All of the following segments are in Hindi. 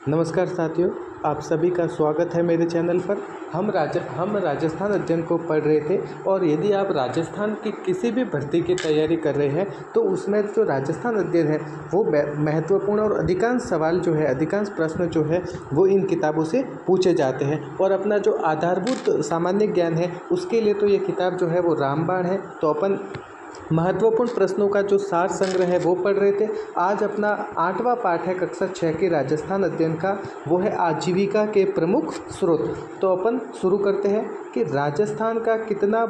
नमस्कार साथियों, आप सभी का स्वागत है मेरे चैनल पर। हम राजस्थान अध्ययन को पढ़ रहे थे और यदि आप राजस्थान की किसी भी भर्ती की तैयारी कर रहे हैं तो उसमें जो राजस्थान अध्ययन है वो महत्वपूर्ण और अधिकांश सवाल जो है, अधिकांश प्रश्न जो है वो इन किताबों से पूछे जाते हैं। और अपना जो आधारभूत सामान्य ज्ञान है उसके लिए तो ये किताब जो है वो रामबाण है। तो अपन महत्वपूर्ण प्रश्नों का जो सार संग्रह है वो पढ़ रहे थे। आज अपना 8वां पाठ है कक्षा 6 के राजस्थान अध्ययन का, वो है आजीविका के प्रमुख स्रोत। तो अपन शुरू करते हैं कि राजस्थान का कितना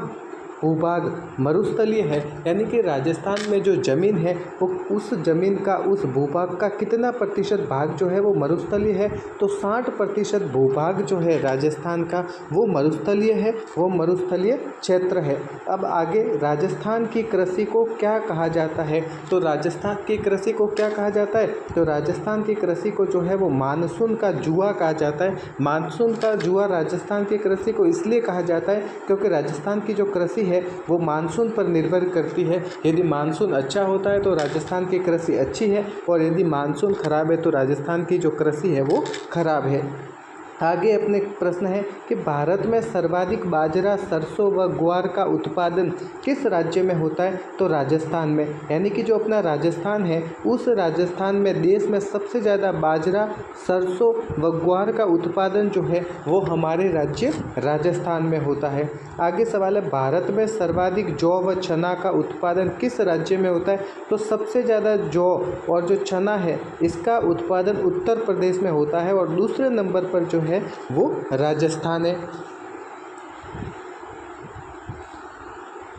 भूभाग मरुस्थलीय है, यानी कि राजस्थान में जो ज़मीन है वो उस ज़मीन का, उस भूभाग का कितना प्रतिशत भाग जो है वो मरुस्थलीय है। तो 60% भूभाग जो है राजस्थान का वो मरुस्थलीय है, वो मरुस्थलीय क्षेत्र है। अब आगे राजस्थान की कृषि को क्या कहा जाता है, तो राजस्थान की कृषि को क्या कहा जाता है, तो राजस्थान की कृषि को जो है वो मानसून का जुआ कहा जाता है। मानसून का जुआ राजस्थान की कृषि को इसलिए कहा जाता है क्योंकि राजस्थान की जो कृषि है वो मानसून पर निर्भर करती है। यदि मानसून अच्छा होता है तो राजस्थान की कृषि अच्छी है, और यदि मानसून खराब है तो राजस्थान की जो कृषि है वो खराब है। आगे अपने प्रश्न है कि भारत में सर्वाधिक बाजरा, सरसों व ग्वार का उत्पादन किस राज्य में होता है, तो राजस्थान में। यानी कि जो अपना राजस्थान है उस राजस्थान में देश में सबसे ज़्यादा बाजरा, सरसों व ग्वार का उत्पादन जो है वो हमारे राज्य राजस्थान में होता है। आगे सवाल है भारत में सर्वाधिक जौ व चना का उत्पादन किस राज्य में होता है, तो सबसे ज़्यादा जौ और जो चना है इसका उत्पादन उत्तर प्रदेश में होता है, और दूसरे नंबर पर जो है वो राजस्थान है।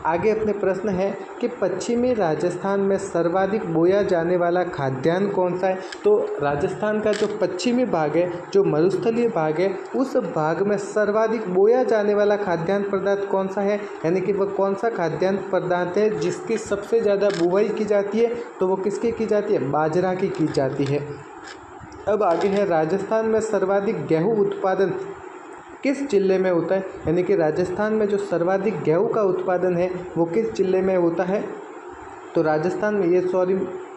आगे अपने प्रश्न है कि पश्चिमी राजस्थान में सर्वाधिक बोया जाने वाला खाद्यान्न कौन सा है, तो राजस्थान का जो पश्चिमी भाग है, जो मरुस्थलीय भाग है, उस भाग में सर्वाधिक बोया जाने वाला खाद्यान्न पदार्थ कौन सा है, यानी कि वह कौन सा खाद्यान्न पदार्थ है जिसकी सबसे ज़्यादा बुवाई की जाती है, तो वो किसकी की जाती है, बाजरा की जाती है। अब आगे है राजस्थान में सर्वाधिक गेहूं उत्पादन किस जिले में होता है, यानी कि राजस्थान में जो सर्वाधिक गेहूं का उत्पादन है वो किस जिले में होता है, तो राजस्थान में, ये सॉरी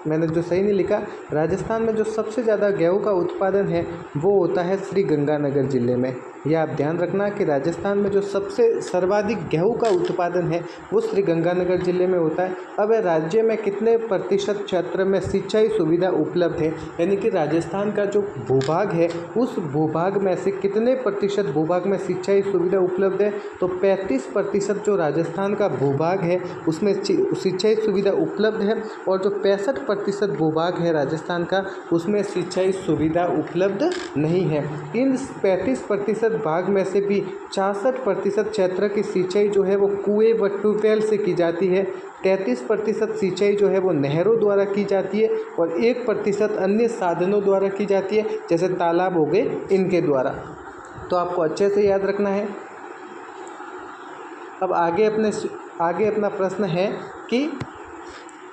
मैंने जो सही नहीं लिखा, राजस्थान में जो सबसे ज़्यादा गेहूं का उत्पादन है वो होता है श्री गंगानगर जिले में। यह आप ध्यान रखना कि राजस्थान में जो सबसे सर्वाधिक गेहूं का उत्पादन है वो श्री गंगानगर जिले में होता है। अब राज्य में कितने प्रतिशत क्षेत्र में सिंचाई सुविधा उपलब्ध है, यानी कि राजस्थान का जो भूभाग है उस भूभाग में से कितने प्रतिशत भूभाग में सिंचाई सुविधा उपलब्ध है, तो 35% जो राजस्थान का भूभाग है उसमें सिंचाई सुविधा उपलब्ध है, और जो 65% भूभाग है राजस्थान का उसमें सिंचाई सुविधा उपलब्ध नहीं है। इन 35% भाग में से भी 66% क्षेत्र की सिंचाई जो है वो कुएं व ट्यूबवेल से की जाती है, 33% सिंचाई जो है वो नहरों द्वारा की जाती है, और 1% अन्य साधनों द्वारा की जाती है, जैसे तालाब हो गए इनके द्वारा। तो आपको अच्छे से याद रखना है। अब आगे अपना प्रश्न है कि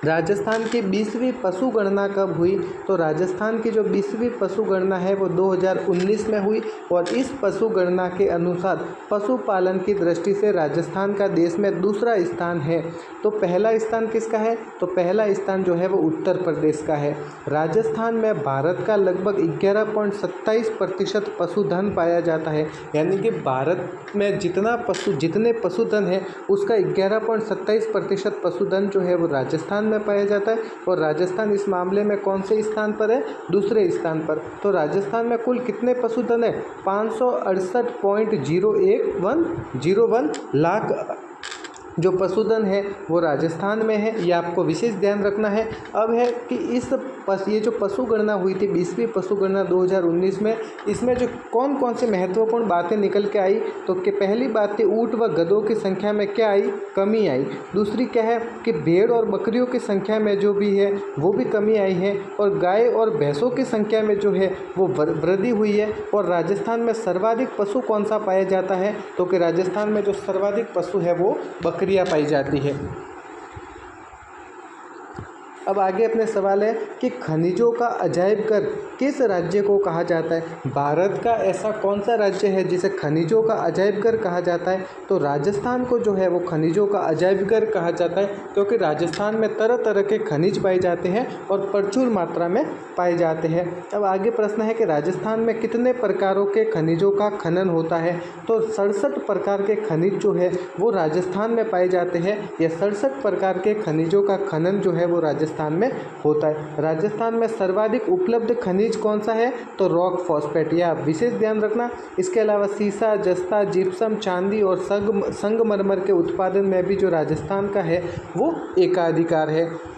राजस्थान की 20वीं पशु गणना कब हुई, तो राजस्थान की जो 20वीं पशु गणना है वो 2019 में हुई, और इस पशु गणना के अनुसार पशुपालन की दृष्टि से राजस्थान का देश में दूसरा स्थान है। तो पहला स्थान किसका है, तो पहला स्थान जो है वो उत्तर प्रदेश का है। राजस्थान में भारत का लगभग 11.27% पशुधन पाया जाता है, यानी कि भारत में जितने पशुधन है उसका 11.27% पशुधन जो है वो राजस्थान में पाया जाता है, और राजस्थान इस मामले में कौन से स्थान पर है, दूसरे स्थान पर। तो राजस्थान में कुल कितने पशुधन है, 568.01 लाख जो पशुधन है वो राजस्थान में है, ये आपको विशेष ध्यान रखना है। अब है कि ये जो पशु गणना हुई थी 20वीं पशु गणना 2019 में, इसमें जो कौन कौन से महत्वपूर्ण बातें निकल के आई, तो कि पहली बात थी ऊँट व गधों की संख्या में क्या आई, कमी आई। दूसरी क्या है कि भेड़ और बकरियों की संख्या में जो भी है वो भी कमी आई है, और गाय और भैंसों की संख्या में जो है वो वृद्धि हुई है। और राजस्थान में सर्वाधिक पशु कौन सा पाया जाता है, तो कि राजस्थान में जो सर्वाधिक पशु है वो बकरियां पाई जाती है। अब आगे अपने सवाल है कि खनिजों का अजायब घर किस राज्य को कहा जाता है। भारत का ऐसा कौन सा राज्य है जिसे खनिजों का अजायब घर कहा जाता है, तो राजस्थान को जो है वो खनिजों का अजायब घर कहा जाता है, क्योंकि राजस्थान में तरह तरह के खनिज पाए जाते हैं और प्रचुर मात्रा में पाए जाते हैं। अब आगे प्रश्न है कि राजस्थान में कितने प्रकारों के खनिजों का खनन होता है, तो 67 प्रकार के खनिज जो है वो राजस्थान में पाए जाते हैं। यह 67 प्रकार के खनिजों का खनन जो है वो राजस्थान में होता है। राजस्थान में सर्वाधिक उपलब्ध खनिज कौन सा है, तो रॉक फॉस्फेट, यह विशेष ध्यान रखना। इसके अलावा सीसा, जस्ता, जिप्सम, चांदी और संगमरमर के उत्पादन में भी जो राजस्थान का है वो एकाधिकार है।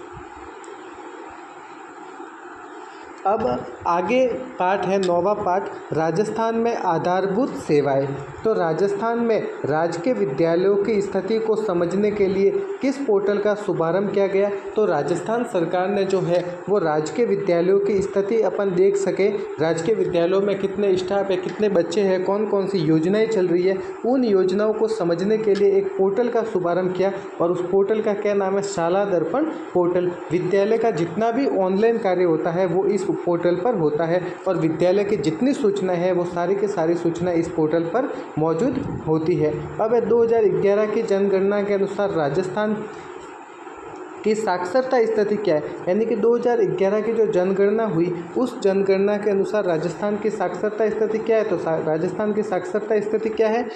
अब आगे पार्ट है 9वां पार्ट, राजस्थान में आधारभूत सेवाएं। तो राजस्थान में राजकीय विद्यालयों की स्थिति को समझने के लिए किस पोर्टल का शुभारंभ किया गया, तो राजस्थान सरकार ने जो है वो राजकीय विद्यालयों की स्थिति अपन देख सके, राजकीय विद्यालयों में कितने स्टाफ है, कितने बच्चे हैं, कौन कौन सी योजनाएं चल रही है, उन योजनाओं को समझने के लिए एक पोर्टल का शुभारंभ किया। और उस पोर्टल का क्या नाम है, शाला दर्पण पोर्टल। विद्यालय का जितना भी ऑनलाइन कार्य होता है वो इस पोर्टल पर होता है और विद्यालय की जितनी सूचनाएं हैं वो सारी की सारी सूचनाएं इस पोर्टल पर मौजूद होती है। अब 2011 की जनगणना के अनुसार राजस्थान की साक्षरता स्थिति क्या है, यानी कि 2011 की जो जनगणना हुई उस जनगणना के अनुसार राजस्थान की साक्षरता स्थिति क्या है, तो राजस्थान की साक्षरता स्थिति क्या है,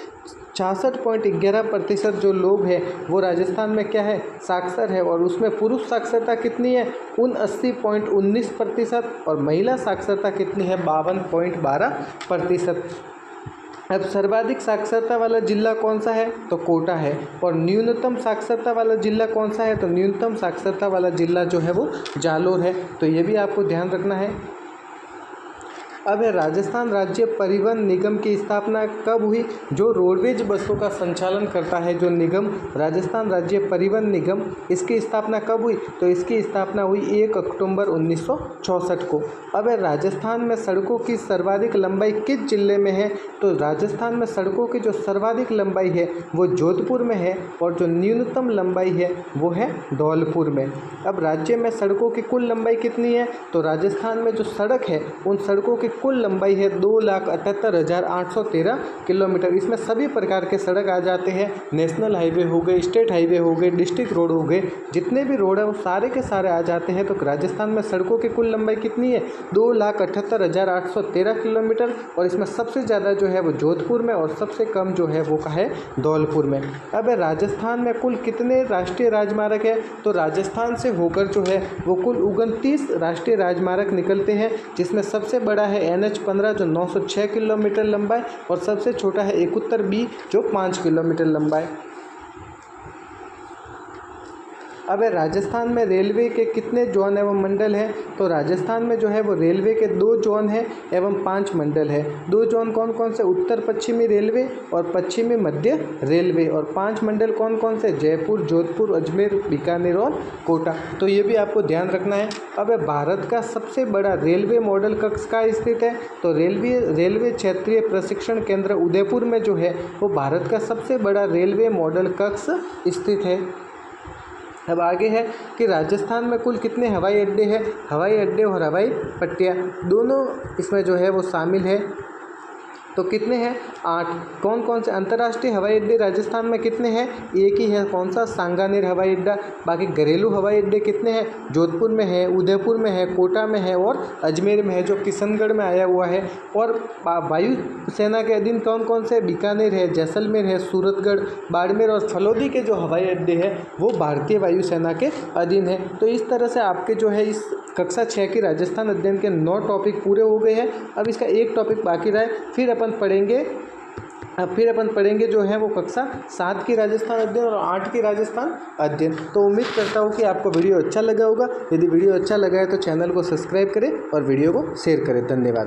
66.11% जो लोग हैं वो राजस्थान में क्या है, साक्षर है। और उसमें पुरुष साक्षरता कितनी है, 79.19% और महिला साक्षरता कितनी है, 52.12%। अब सर्वाधिक साक्षरता वाला जिला कौन सा है, तो कोटा है। और न्यूनतम साक्षरता वाला जिला कौन सा है, तो न्यूनतम साक्षरता वाला जिला जो है वो जालोर है। तो ये भी आपको ध्यान रखना है। अब है राजस्थान राज्य परिवहन निगम की स्थापना कब हुई, जो रोडवेज बसों का संचालन करता है जो निगम, राजस्थान राज्य परिवहन निगम, इसकी स्थापना कब हुई, तो इसकी स्थापना हुई 1 अक्टूबर 1964 को। अब है राजस्थान में सड़कों की सर्वाधिक लंबाई किस जिले में है, तो राजस्थान में सड़कों की जो सर्वाधिक लंबाई है वो जोधपुर में है और जो न्यूनतम लंबाई है वो है धौलपुर में। अब राज्य में सड़कों की कुल लंबाई कितनी है, तो राजस्थान में जो सड़क है उन सड़कों की कुल लंबाई है 2,78,813 किलोमीटर। इसमें सभी प्रकार के सड़क आ जाते हैं, नेशनल हाईवे हो गए, स्टेट हाईवे हो गए, डिस्ट्रिक्ट रोड हो गए, जितने भी रोड है वो सारे के सारे आ जाते हैं। तो राजस्थान में सड़कों की कुल लंबाई कितनी है, 2,78,813 किलोमीटर। और इसमें सबसे ज़्यादा जो है वो जोधपुर में और सबसे कम जो है वो का है धौलपुर में। अब राजस्थान में कुल कितने राष्ट्रीय राजमार्ग है, तो राजस्थान से होकर जो है वो कुल 29 राष्ट्रीय राजमार्ग निकलते हैं, जिसमें सबसे बड़ा है NH-15 जो 906 किलोमीटर लंबा है और सबसे छोटा है 71B जो 5 किलोमीटर लंबा है। अब राजस्थान में रेलवे के कितने जोन एवं मंडल हैं, तो राजस्थान में जो है वो रेलवे के 2 जोन हैं एवं 5 मंडल है। 2 जोन कौन कौन से, उत्तर पश्चिमी रेलवे और पश्चिमी मध्य रेलवे, और 5 मंडल कौन कौन से, जयपुर, जोधपुर, अजमेर, बीकानेर और कोटा। तो ये भी आपको ध्यान रखना है। अब भारत का सबसे बड़ा रेलवे मॉडल कक्ष कहाँ स्थित है, तो रेलवे क्षेत्रीय प्रशिक्षण केंद्र उदयपुर में जो है वो भारत का सबसे बड़ा रेलवे मॉडल कक्ष स्थित है। अब आगे है कि राजस्थान में कुल कितने हवाई अड्डे हैं, हवाई अड्डे और हवाई पट्टियाँ दोनों इसमें जो है वो शामिल है। तो कितने हैं, 8। कौन कौन से अंतर्राष्ट्रीय हवाई अड्डे राजस्थान में कितने हैं, एक ही है, कौन सा, सांगानेर हवाई अड्डा। बाकी घरेलू हवाई अड्डे कितने हैं, जोधपुर में है, उदयपुर में है, कोटा में है और अजमेर में है जो किशनगढ़ में आया हुआ है। और वायु सेना के अधीन कौन कौन से, बीकानेर है, जैसलमेर है, सूरतगढ़, बाड़मेर और फलोदी के जो हवाई अड्डे हैं वो भारतीय वायुसेना के अधीन है। तो इस तरह से आपके जो है इस कक्षा 6 की राजस्थान अध्ययन के 9 टॉपिक पूरे हो गए हैं। अब इसका एक टॉपिक बाकी रहा है, फिर अपन पढ़ेंगे जो है वो कक्षा 7 की राजस्थान अध्ययन और 8 की राजस्थान अध्ययन। तो उम्मीद करता हूँ कि आपको वीडियो अच्छा लगा होगा। यदि वीडियो अच्छा लगा है तो चैनल को सब्सक्राइब करें और वीडियो को शेयर करें। धन्यवाद।